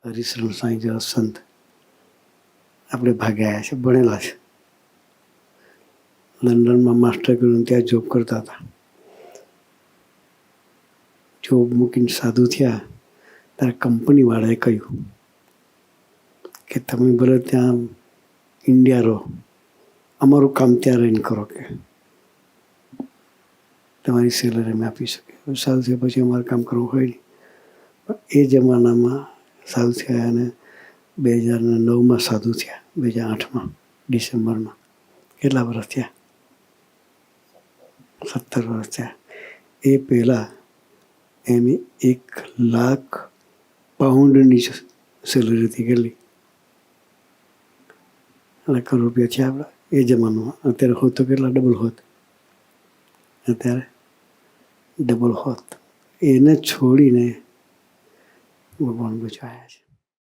હરિશરણ સાંઈ જેવા સંત આપણે ભાગ્યા છે, ભણેલા છે. લંડનમાં માસ્ટર કર્યું, ત્યાં જોબ કરતા હતા. જોબ મૂકીને સાધુ થયા ત્યારે કંપનીવાળાએ કહ્યું કે તમે ભલે ત્યાં ઇન્ડિયા રહો, અમારું કામ ત્યાં રહીને કરો, કે તમારી સેલરી અમે આપી શકીએ. સાધુ થયા પછી અમારે કામ કરવું હોય નહીં. પણ એ જમાનામાં સાધુ થયા અને 2009માં સાધુ થયા, 2008માં ડિસેમ્બરમાં. કેટલા વર્ષ થયા? 17 વર્ષ થયા. એ પહેલાં એની 1,00,000 પાઉન્ડની સેલરી હતી. કેટલી? લાખો રૂપિયા છે આપણા એ જમાનામાં. અત્યારે હોત તો કેટલા ડબલ હોત? અત્યારે ડબલ હોત. એને છોડીને ભગવાન બચાવ્યા છે.